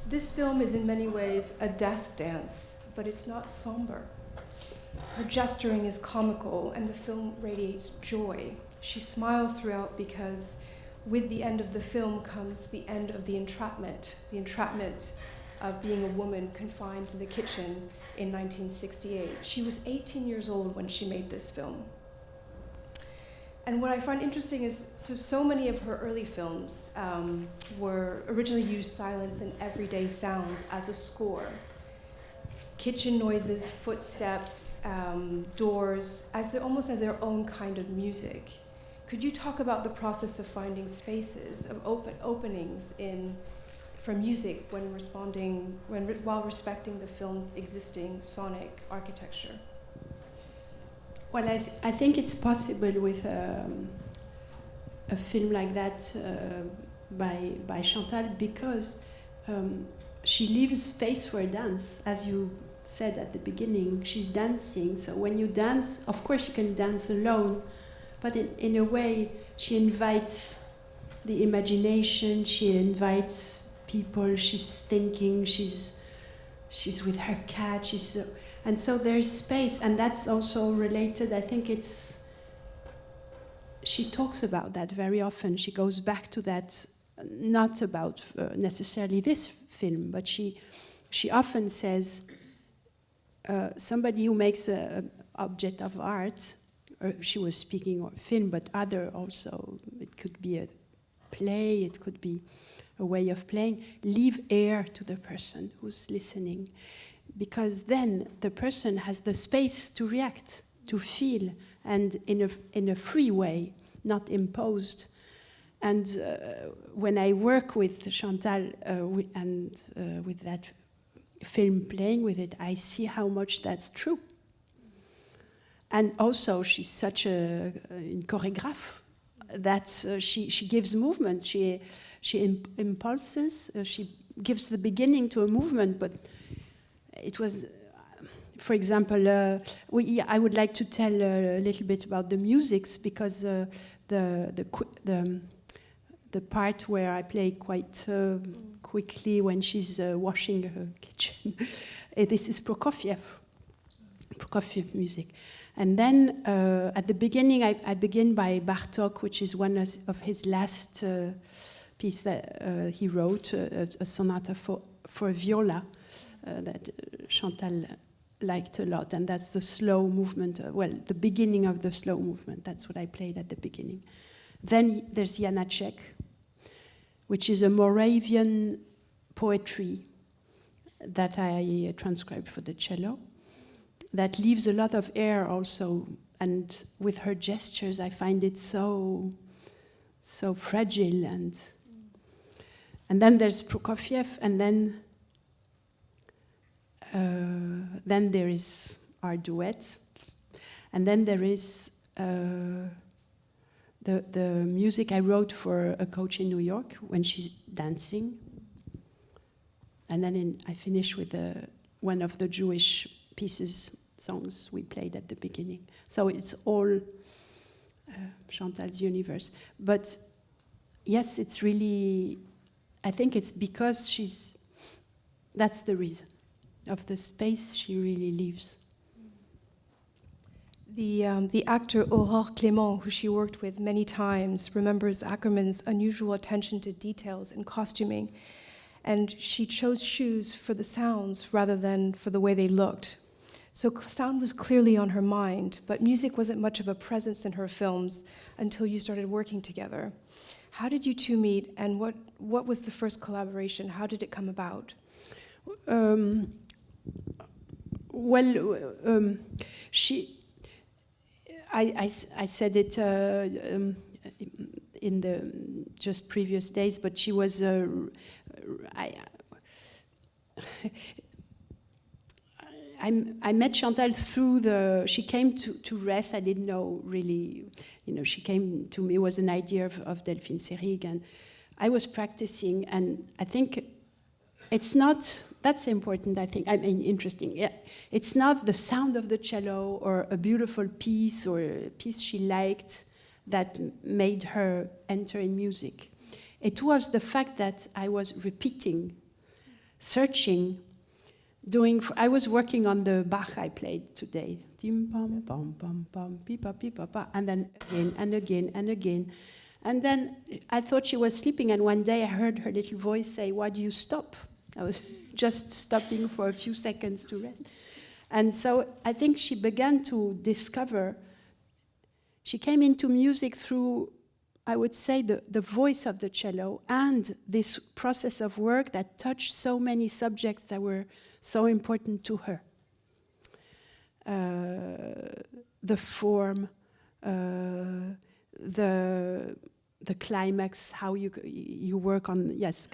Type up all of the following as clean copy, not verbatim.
This film is in many ways a death dance, but it's not somber. Her gesturing is comical, and the film radiates joy. She smiles throughout because with the end of the film comes the end of the entrapment of being a woman confined to the kitchen in 1968. She was 18 years old when she made this film. And what I find interesting is, so many of her early films were originally used silence and everyday sounds as a score. Kitchen noises, footsteps, doors, almost as their own kind of music. Could you talk about the process of finding spaces, of openings for music while respecting the film's existing sonic architecture? Well, I think it's possible with a film like that by Chantal because she leaves space for a dance. As you said at the beginning, she's dancing. So when you dance, of course you can dance alone, but in a way she invites the imagination, she invites people, she's thinking, she's with her cat, and so there's space, and that's also related. I think she talks about that very often. She goes back to that, not about necessarily this film, but she often says somebody who makes an object of art, or she was speaking of film, but other also, it could be a play, it could be a way of playing, leave air to the person who's listening. Because then the person has the space to react, to feel, and in a free way, not imposed. And when I work with Chantal with that film, playing with it, I see how much that's true. And also, she's such a choreographe that she gives movement. She impulses. She gives the beginning to a movement, but it was, for example, I would like to tell a little bit about the musics because the part where I play quite quickly when she's washing her kitchen, this is Prokofiev music. And then at the beginning, I begin by Bartók, which is one of his last piece that he wrote, a sonata for viola. That Chantal liked a lot, and that's the slow movement, the beginning of the slow movement. That's what I played at the beginning. Then there's Janacek, which is a Moravian poetry that I transcribed for the cello, that leaves a lot of air also, and with her gestures I find it so fragile. And then there's Prokofiev, and then there is our duet, and then there is the music I wrote for a coach in New York when she's dancing, and then I finish with one of the Jewish songs we played at the beginning. So it's all Chantal's universe. But yes, it's really, I think it's because that's the reason. Of the space she really leaves. The actor Aurore Clément, who she worked with many times, remembers Akerman's unusual attention to details in costuming, and she chose shoes for the sounds rather than for the way they looked. So sound was clearly on her mind, but music wasn't much of a presence in her films until you started working together. How did you two meet, and what was the first collaboration? How did it come about? I said it in the just previous days, but she was. I met Chantal through she came to rest. I didn't know really, she came to me, it was an idea of Delphine Seyrig, and I was practicing, and I think it's not, that's important, I think, interesting. Yeah. It's not the sound of the cello or a beautiful piece or a piece she liked that made her enter in music. It was the fact that I was repeating searching, I was working on the Bach I played today. Tim pam pam pam pam pipa pipa pa, and then again and again and again. And then I thought she was sleeping, and one day I heard her little voice say, "Why do you stop?" I was just stopping for a few seconds to rest. And so I think she began to discover, she came into music through, I would say, the voice of the cello and this process of work that touched so many subjects that were so important to her. The form, the climax, how you work on, yes,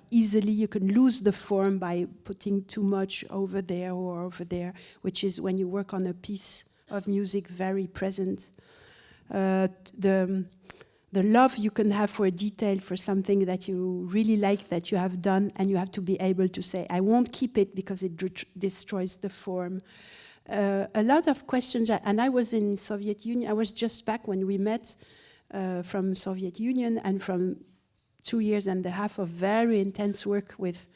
easily you can lose the form by putting too much over there or over there, which is when you work on a piece of music very present. The love you can have for a detail, for something that you really like, that you have done, and you have to be able to say, I won't keep it because it destroys the form. A lot of questions, and I was in Soviet Union, I was just back when we met from Soviet Union, and from 2.5 years of very intense work with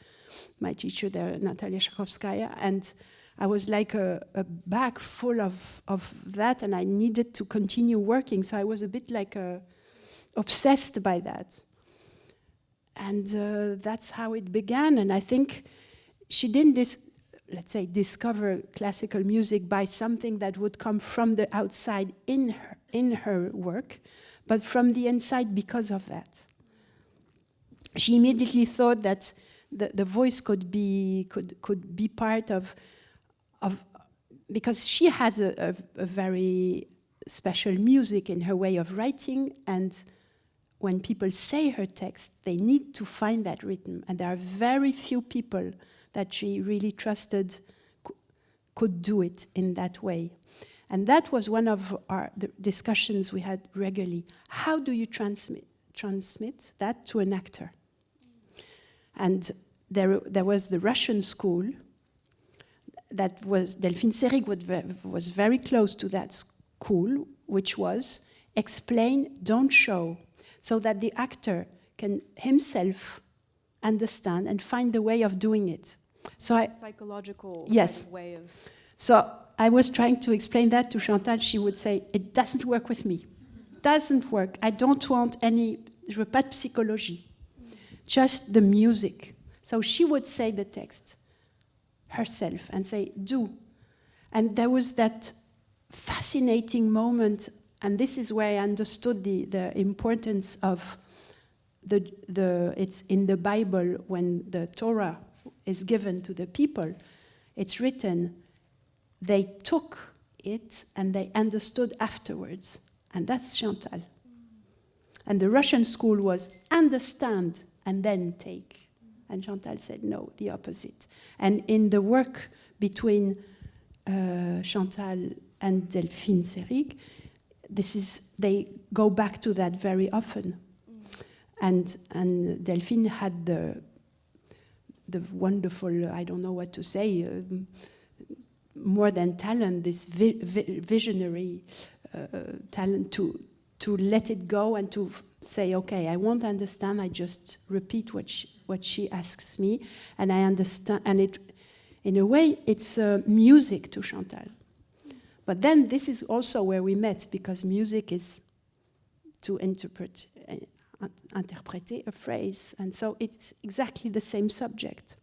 my teacher there, Natalia Shakovskaya, and I was like a bag full of that, and I needed to continue working, so I was a bit like obsessed by that. And that's how it began, and I think she didn't, let's say, discover classical music by something that would come from the outside in her work, but from the inside because of that. She immediately thought that the voice could be part of because she has a very special music in her way of writing, and when people say her text, they need to find that rhythm, and there are very few people that she really trusted could do it in that way. And that was one of the discussions we had regularly. How do you transmit that to an actor? And there was the Russian school that was, Delphine Seyrig was very close to that school, which was explain, don't show, so that the actor can himself understand and find the way of doing it. So psychological yes. Way of... So I was trying to explain that to Chantal. She would say, it doesn't work with me. Doesn't work. I don't want any, je veux pas de psychologie. Just the music. So she would say the text herself and say, do. And there was that fascinating moment, and this is where I understood the importance of it's in the Bible when the Torah is given to the people, it's written, they took it and they understood afterwards. And that's Chantal. And the Russian school was understand and then take. And Chantal said, no, the opposite. And in the work between Chantal and Delphine Seyrig, they go back to that very often. And Delphine had the wonderful, I don't know what to say, more than talent, this visionary talent to let it go and to say, okay, I won't understand, I just repeat what she asks me, and I understand, and it, in a way, it's music to Chantal. But then this is also where we met, because music is to interpret a phrase, and so it's exactly the same subject.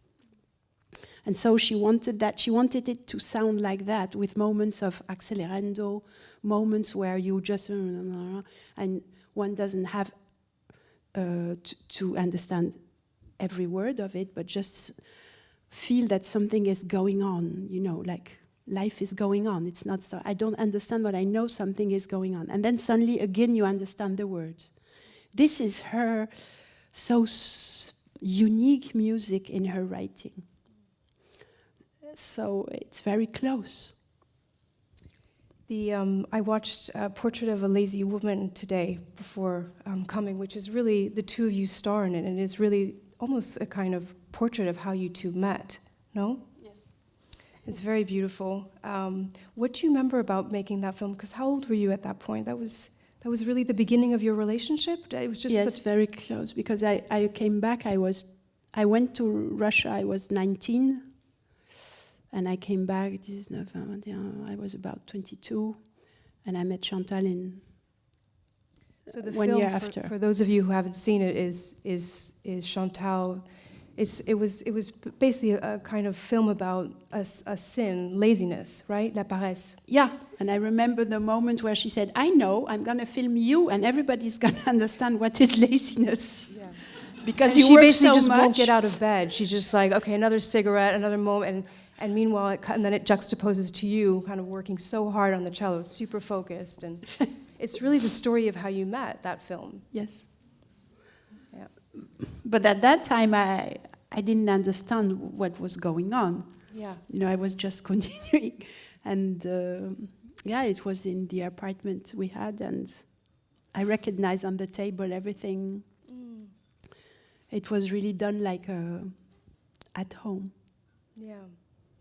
And so she wanted it to sound like that, with moments of accelerando, moments where you just, and one doesn't have to understand every word of it, but just feel that something is going on, like life is going on. It's not so, I don't understand, but I know something is going on. And then suddenly, again, you understand the words. This is her unique music in her writing. So it's very close. I watched a Portrait of a Lazy Woman today before coming, which is really the two of you star in it, and it is really almost a kind of portrait of how you two met, no? Yes. It's very beautiful. What do you remember about making that film? Because how old were you at that point? That was really the beginning of your relationship? It was just yes, very close, because I came back, I was I went to Russia, I was 19, and I came back, I was about 22, and I met Chantal in So the 1 year after. For those of you who haven't seen it, is Chantal. It was basically a kind of film about a sin, laziness, right? La paresse. Yeah, and I remember the moment where she said, I know, I'm going to film you, and everybody's going to understand what is laziness. Yeah. Because And you she work basically so just much. won't get out of bed. She's just like, okay, another cigarette, another moment, and meanwhile, and then it juxtaposes to you, kind of working so hard on the cello, super focused, and it's really the story of how you met, that film. Yes. Yeah. But at that time, I didn't understand what was going on. Yeah. You know, I was just continuing. And it was in the apartment we had, and I recognized on the table everything. Mm. It was really done like at home. Yeah.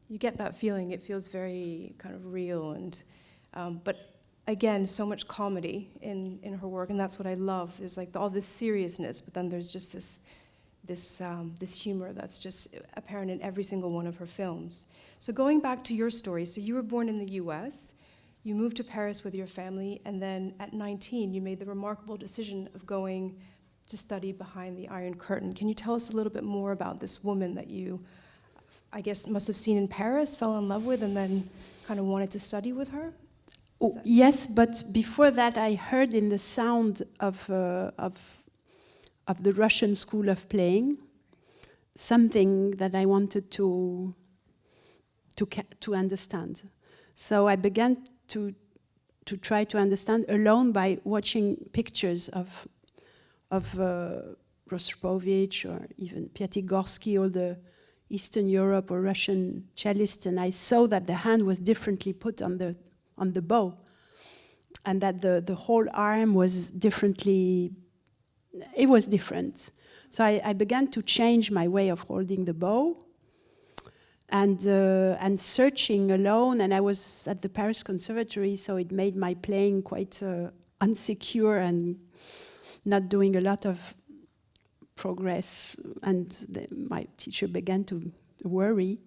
You get that feeling. It feels very kind of real, and but again, so much comedy in her work, and that's what I love. There's like all this seriousness, but then there's just this humor that's just apparent in every single one of her films. So going back to your story, so you were born in the U.S., you moved to Paris with your family, and then at 19, you made the remarkable decision of going to study behind the Iron Curtain. Can you tell us a little bit more about this woman that you, I guess, must have seen in Paris, fell in love with, and then kind of wanted to study with her? Oh, yes, but before that, I heard in the sound of the Russian school of playing something that I wanted to understand. So I began to try to understand alone by watching pictures of Rostropovich or even Piatigorsky, all the Eastern Europe or Russian cellists, and I saw that the hand was differently put on the bow, and that the whole arm was differently. It was different. So I began to change my way of holding the bow, and searching alone. And I was at the Paris Conservatory, so it made my playing quite unsecure and not doing a lot of progress. And my teacher began to worry.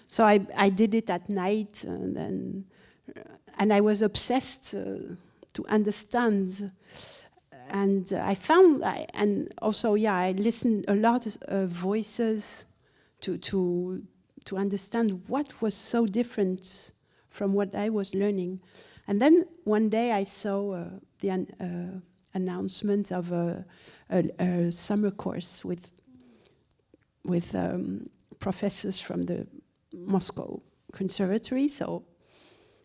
So I did it at night, and I was obsessed to understand. And I found, and also, I listened a lot of voices to understand what was so different from what I was learning. And then one day I saw the announcement of a summer course with professors from the Moscow Conservatory. So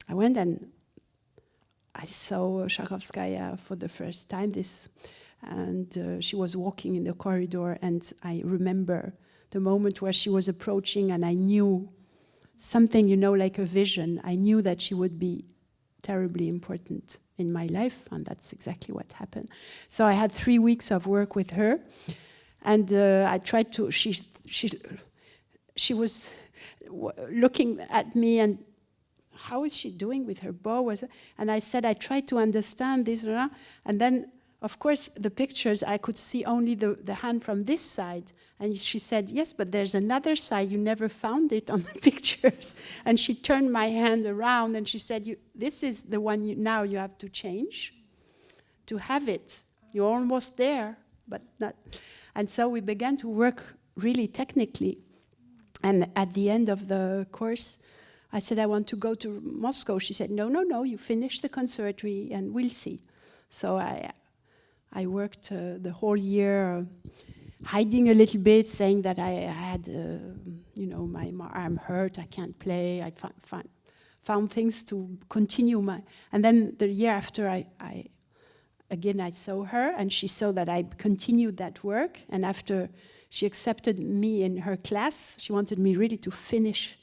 I went and I saw Shakovskaya for the first time, and she was walking in the corridor, and I remember the moment where she was approaching, and I knew something, like a vision. I knew that she would be terribly important in my life, and that's exactly what happened. So I had 3 weeks of work with her, and I tried to, she was looking at me, and how is she doing with her bow? And I said, I tried to understand this, and then, of course, the pictures, I could see only the hand from this side. And she said, yes, but there's another side. You never found it on the pictures. And she turned my hand around, and she said, this is the one now you have to change to have it. You're almost there, but not. And so we began to work really technically. And at the end of the course, I said, I want to go to Moscow. She said, no, you finish the conservatory and we'll see. So I worked the whole year hiding a little bit, saying that I had, my arm hurt, I can't play. I found things to continue and then the year after I saw her, and she saw that I continued that work. And after she accepted me in her class, she wanted me really to finish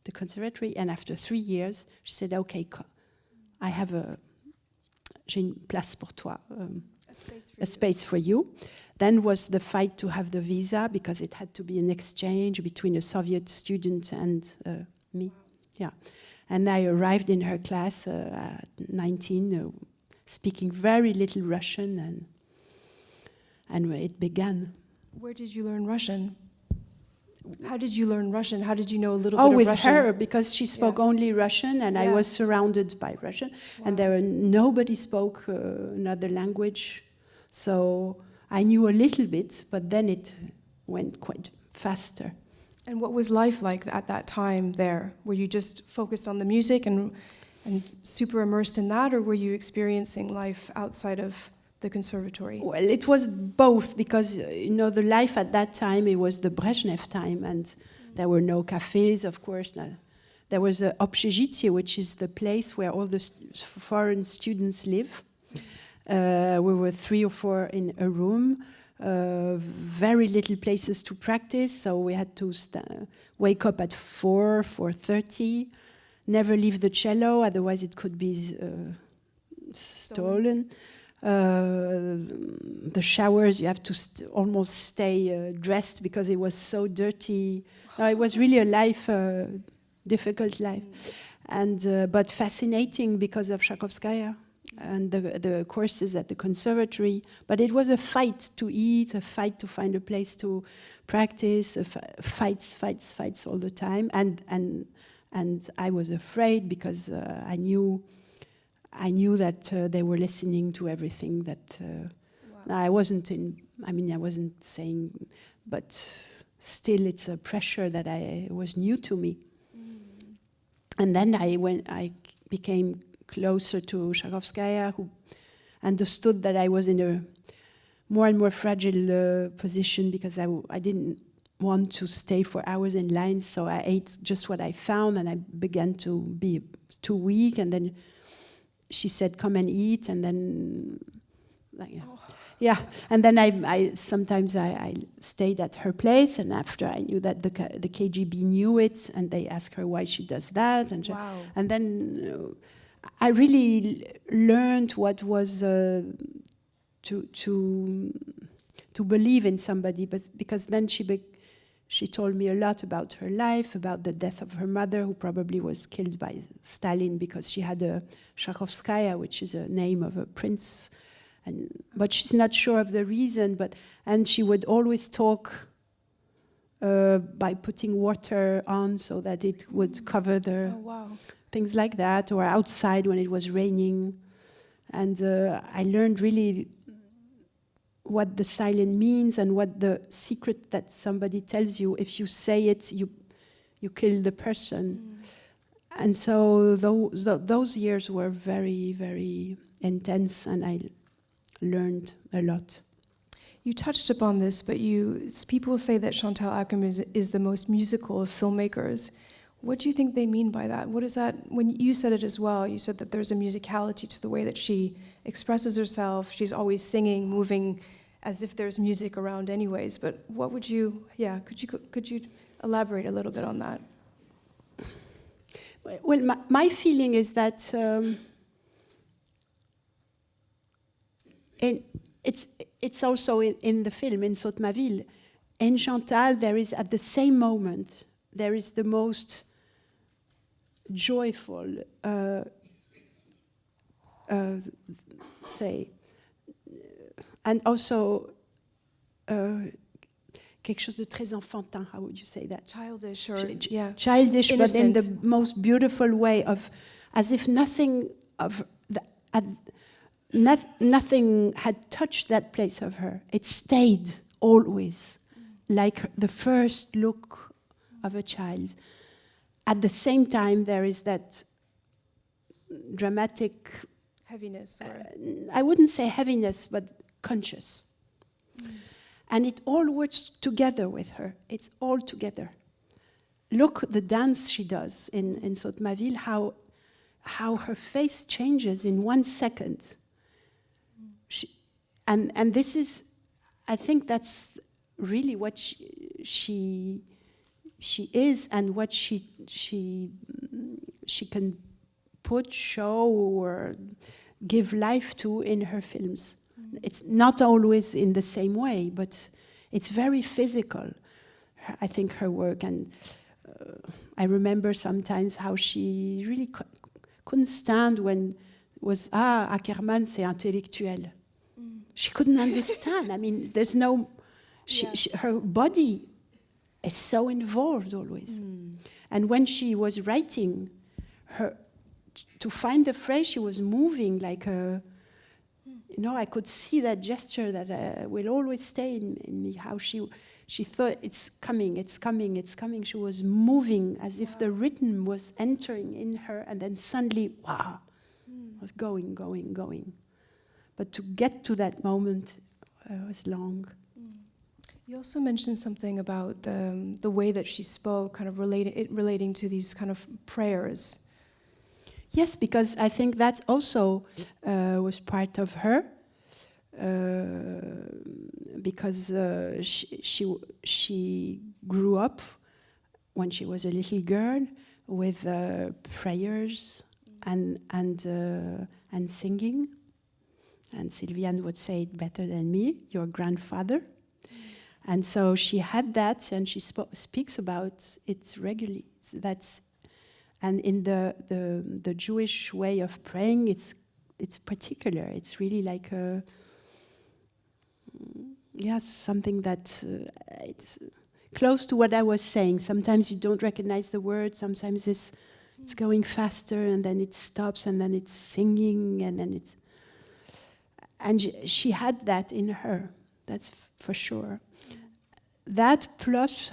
the conservatory, and after 3 years, she said, okay, I have j'ai une place pour toi, a space for you. Then was the fight to have the visa, because it had to be an exchange between a Soviet student and me. Wow. Yeah, and I arrived in her class at 19, speaking very little Russian, and it began. Where did you learn Russian? How did you learn Russian? How did you know a little Oh, bit of with Russian? her, because she spoke Yeah. only Russian, and I Yeah. was surrounded by Russian, and nobody spoke another language, so I knew a little bit, but then it went quite faster. And what was life like at that time there? Were you just focused on the music and super immersed in that, or were you experiencing life outside of the conservatory? Well, it was both, because the life at that time, it was the Brezhnev time, and there were no cafes, of course. There was Общежитие, which is the place where all the foreign students live. We were 3 or 4 in a room. Very little places to practice, so we had to wake up at 4:30, never leave the cello, otherwise it could be stolen. The showers, you have to almost stay dressed because it was so dirty. No, it was really a difficult life, but fascinating because of Tchaikovskaya and the courses at the conservatory. But it was a fight to eat, a fight to find a place to practice, fights all the time. And I was afraid because I knew that they were listening to everything that I wasn't saying, but still it's a pressure that was new to me. And then I became closer to Tchaikovskaya, who understood that I was in a more and more fragile position, because I didn't want to stay for hours in line, so I ate just what I found, and I began to be too weak, and then she said, "Come and eat," and then, and then I sometimes stayed at her place, and after I knew that the KGB knew it, and they asked her why she does that, and and then I really learned what was to believe in somebody, but because then she told me a lot about her life, about the death of her mother, who probably was killed by Stalin because she had a Tchaikovskaya, which is a name of a prince, but she's not sure of the reason. And she would always talk by putting water on so that it would cover the things like that, or outside when it was raining. And I learned really what the silent means and what the secret that somebody tells you, if you say it, you kill the person. And so those years were very, very intense, and I learned a lot. You touched upon this, but people say that Chantal Akerman is the most musical of filmmakers. What do you think they mean by that? What is that? When you said it as well, you said that there's a musicality to the way that she expresses herself. She's always singing, moving, as if there's music around anyways. But what would you, could you elaborate a little bit on that? Well, my feeling is that it's also in the film, in Saute, ville. In Chantal, there is, at the same moment, there is the most joyful, and also quelque chose de très enfantin. How would you say that? Childish, or childish, innocent. But in the most beautiful way, as if nothing nothing had touched that place of her. It stayed always, like the first look of a child. At the same time, there is that dramatic heaviness. I wouldn't say heaviness, but conscious. And it all works together with her. It's all together. Look, the dance she does in Saute, ville, how her face changes in 1 second. And this is, I think that's really what she is, and what she can show or give life to in her films. It's not always in the same way, but it's very physical, I think, her work. And I remember sometimes how she really couldn't stand when it was, Akerman, c'est intellectuel. She couldn't understand. I mean, there's no, her body is so involved always. And when she was writing, to find the phrase, she was moving like a, I could see that gesture that will always stay in me, how she thought, it's coming, it's coming, it's coming. She was moving as if the rhythm was entering in her, and then suddenly, wow, was going, going, going. But to get to that moment was long. You also mentioned something about the way that she spoke, kind of relating to these kind of prayers. Yes, because I think that also was part of her, because she grew up when she was a little girl with prayers and singing. And Sylviane would say it better than me, your grandfather. And so she had that, and she speaks about it regularly. And in the Jewish way of praying, it's particular. It's really like something that it's close to what I was saying. Sometimes you don't recognize the word. Sometimes it's going faster, and then it stops, and then it's singing, and then it's. And she had that in her. That's for sure. That plus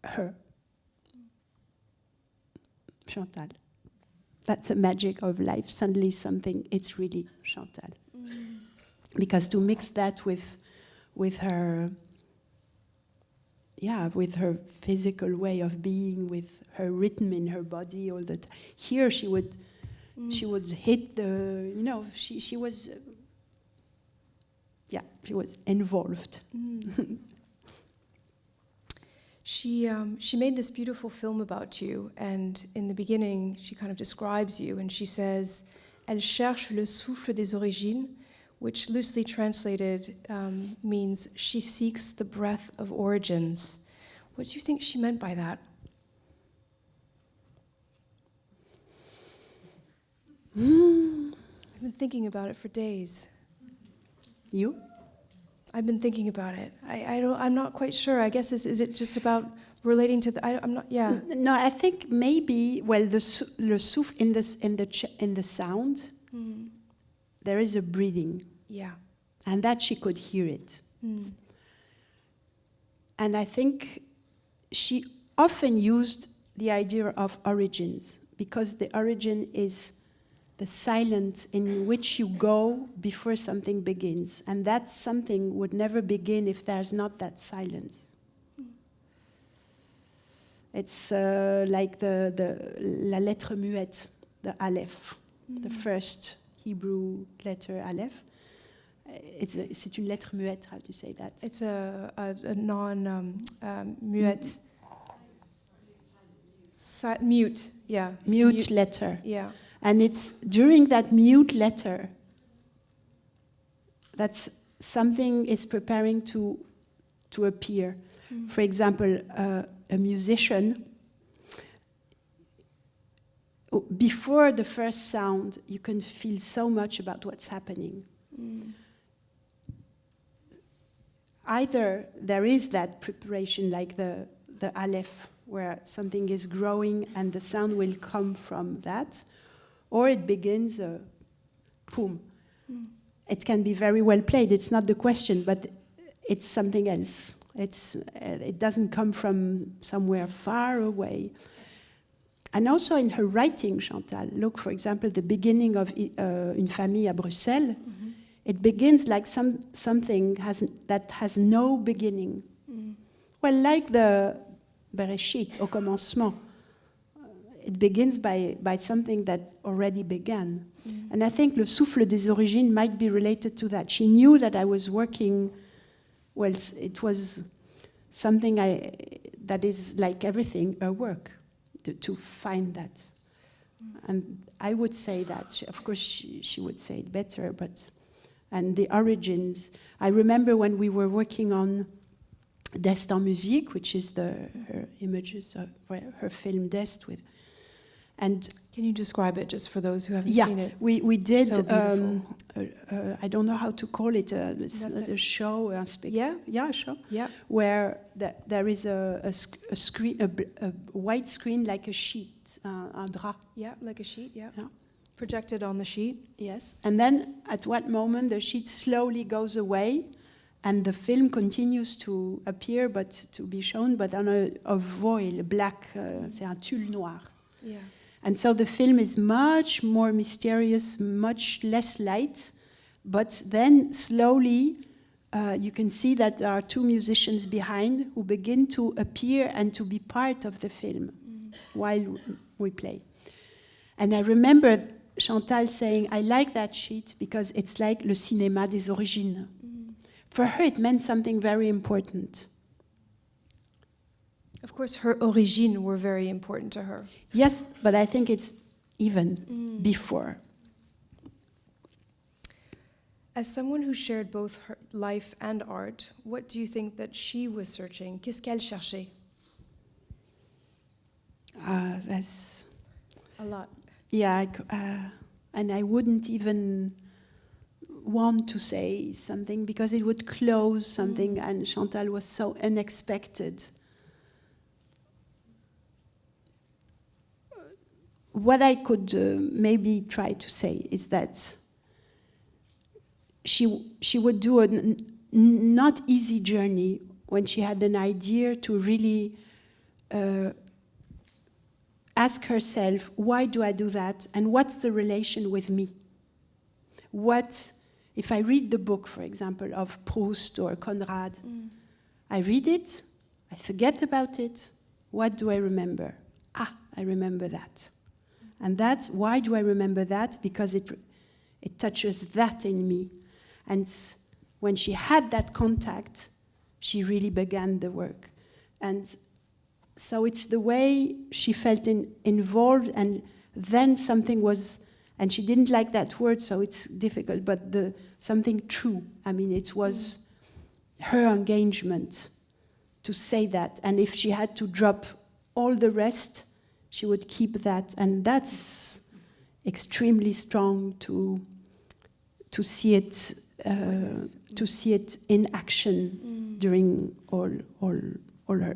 her. Chantal. That's the magic of life. Suddenly something, it's really Chantal. Because to mix that with her physical way of being, with her rhythm in her body all the time. Here she would hit the, she was involved. She made this beautiful film about you, and in the beginning she kind of describes you, and she says, "Elle cherche le souffle des origines," which loosely translated means she seeks the breath of origins. What do you think she meant by that? I've been thinking about it for days. You? I've been thinking about it. I'm not quite sure. I guess is it just about relating to the? I'm not. Yeah. No, I think maybe le souffle in the sound. There is a breathing. Yeah. And that she could hear it. And I think she often used the idea of origins, because the origin is the silence in which you go before something begins. And that something would never begin if there's not that silence. It's like la lettre muette, the Aleph, the first Hebrew letter Aleph. C'est une lettre muette, how do you say that? It's a non-muette. Mute, yeah. Mute letter. Yeah. And it's during that mute letter that something is preparing to appear. For example, a musician, before the first sound, you can feel so much about what's happening. Either there is that preparation, like the Aleph, where something is growing and the sound will come from that, or it begins, boom. It can be very well played, it's not the question, but it's something else. It doesn't come from somewhere far away. And also in her writing, Chantal, look, for example, the beginning of Une famille à Bruxelles, it begins like something that has no beginning. Well, like the Bereshit, au commencement, it begins by something that already began. And I think le souffle des origines might be related to that. She knew that I was working, well, it was something that is like everything, a work, to find that. And I would say that, of course she would say it better, and the origins. I remember when we were working on D'Est en Musique, which is her images of her film D'Est with. And can you describe it just for those who haven't yeah, seen it? we did. So beautiful. I don't know how to call it. It's not a show, a spectacle. Yeah, a show. Yeah. Where there is a screen, a white screen like a sheet, un drap. Yeah, like a sheet. Yeah. Yeah. Projected on the sheet. Yes. And then at what moment the sheet slowly goes away, and the film continues to appear, but to be shown, but on a voile, black. C'est un tulle noir. Yeah. And so the film is much more mysterious, much less light, but then slowly you can see that there are two musicians behind who begin to appear and to be part of the film while we play. And I remember Chantal saying, I like that sheet because it's like le cinéma des origines. For her, it meant something very important. Of course, her origines were very important to her. Yes, but I think it's even before. As someone who shared both her life and art, what do you think that she was searching? Qu'est-ce qu'elle cherchait? That's a lot. Yeah, and I wouldn't even want to say something because it would close something, and Chantal was so unexpected. What I could maybe try to say is that she would do a not easy journey when she had an idea to really ask herself, why do I do that? And what's the relation with me? What, if I read the book, for example, of Proust or Conrad, I read it, I forget about it, what do I remember? Ah, I remember that. And that, why do I remember that? Because it touches that in me. And when she had that contact, she really began the work. And so it's the way she felt involved, and then something was, and she didn't like that word, so it's difficult, but something true. I mean, it was her engagement to say that. And if she had to drop all the rest, she would keep that. And that's extremely strong to see it in action during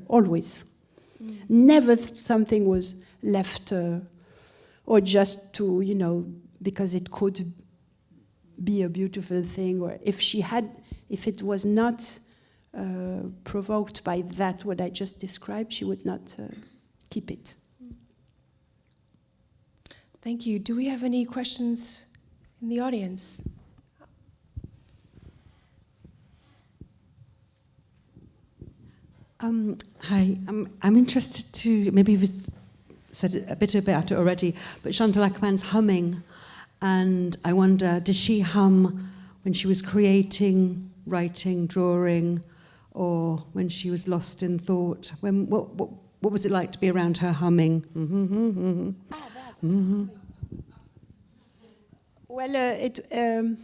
always. Never something was left or just to, because it could be a beautiful thing, or if it was not provoked by that, what I just described, she would not keep it. Thank you. Do we have any questions in the audience? Hi, I'm interested to, maybe you've said a bit about it already, but Chantal Akerman's humming, and I wonder, did she hum when she was creating, writing, drawing, or when she was lost in thought? What was it like to be around her humming? Well,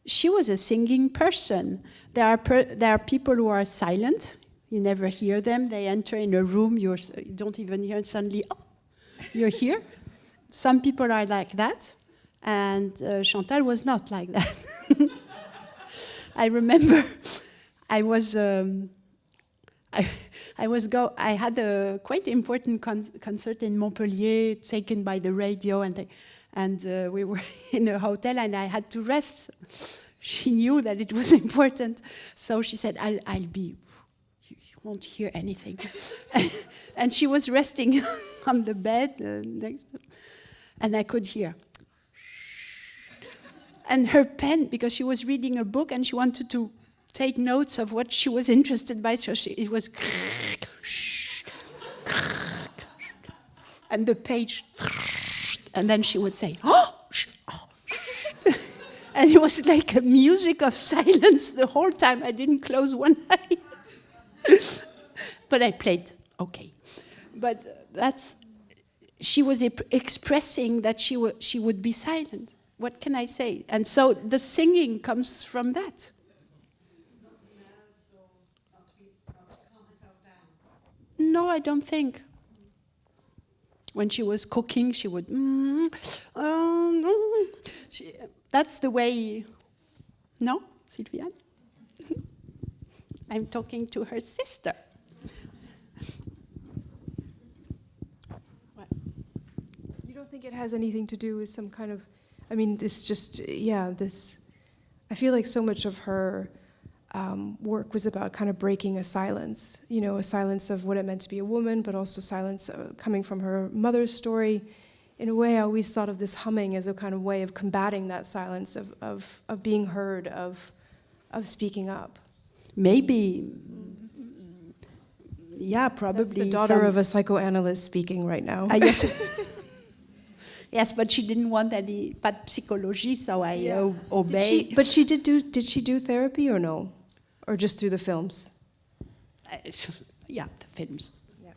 she was a singing person. There are people who are silent. You never hear them. They enter in a room, you don't even hear, and suddenly, oh, you're here. Some people are like that, and Chantal was not like that. I remember I had a quite important concert in Montpellier, taken by the radio, and we were in a hotel, and I had to rest. She knew that it was important, so she said, I'll be, you won't hear anything. And she was resting on the bed next to, and I could hear. And her pen, because she was reading a book and she wanted to take notes of what she was interested by, so it was, and the page, and then she would say, oh, and it was like a music of silence the whole time. I didn't close one eye. But I played okay. But she was expressing that she would be silent. What can I say? And so the singing comes from that. No, I don't think. When she was cooking, she would. That's the way. No, Sylviane? I'm talking to her sister. You don't think it has anything to do with some kind of, I mean, this just, yeah, this, I feel like so much of her work was about kind of breaking a silence, you know, a silence of what it meant to be a woman, but also silence coming from her mother's story. In a way, I always thought of this humming as a kind of way of combating that silence, of being heard, of speaking up. Maybe, yeah, probably. That's the daughter of a psychoanalyst speaking right now. Yes. Yes, but she didn't want any, pas de psychologie, so I obey. Did she do therapy or no? Or just through the films? Yeah, the films. Yeah.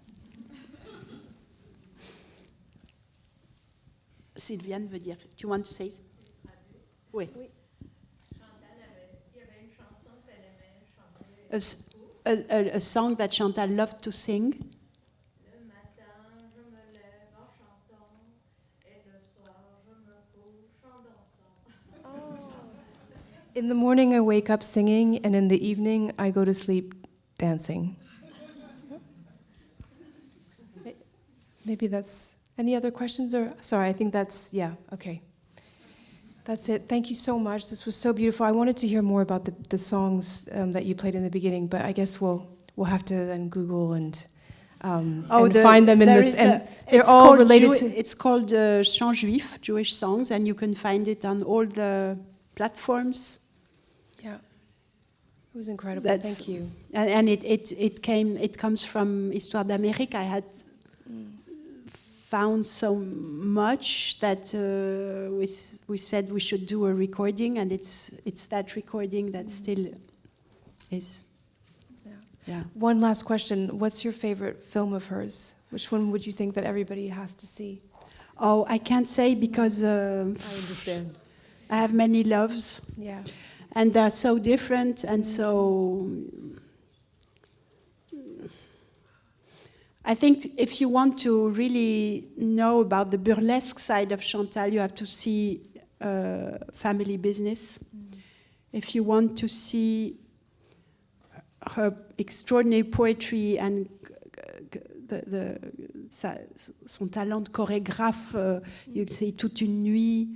Sylviane veut dire, do you want to say? Oui. A song that Chantal loved to sing. In the morning I wake up singing, and in the evening I go to sleep dancing. Maybe that's, any other questions? Or sorry, I think that's, yeah, okay. That's it. Thank you so much. This was so beautiful. I wanted to hear more about the songs that you played in the beginning, but I guess we'll have to then Google and find them in this. And they're all related to. It's called Chant Juif, Jewish songs, and you can find it on all the platforms. Yeah, it was incredible. Thank you. And it comes from Histoire d'Amérique. I had found so much that we said we should do a recording, and it's that recording that still is. Yeah. One last question. What's your favorite film of hers? Which one would you think that everybody has to see? Oh, I can't say because I understand. I have many loves. Yeah. And they're so different, and so I think if you want to really know about the burlesque side of Chantal, you have to see Family Business. If you want to see her extraordinary poetry and son talent de chorégraphe, you see Toute une nuit,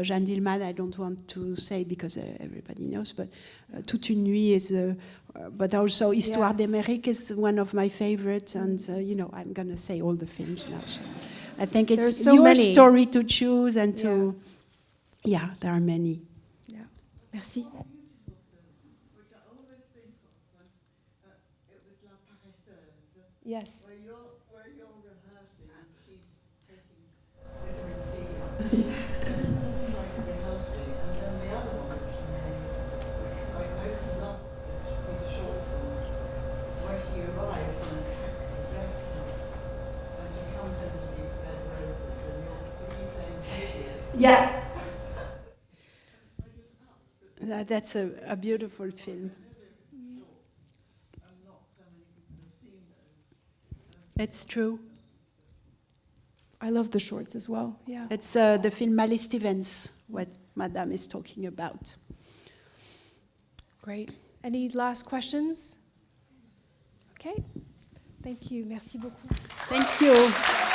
Jeanne Dillman, I don't want to say because everybody knows, but Toute une nuit is, but also Histoire d'Amérique is one of my favorites, and I'm going to say all the films now. So I think it's so your story to choose and to, there are many. Yeah, merci. Yes. Where you're rehearsing, she's taking different scenes, trying to rehearse it, and then the other one, which I most love, is short one, where she arrives and attacks a dress, and she comes in with these red roses, and you're playing video. Yeah. That's a beautiful film. It's true. I love the shorts as well. Yeah. It's the film Malice Stevens, what Madame is talking about. Great. Any last questions? Okay. Thank you. Merci beaucoup. Thank you.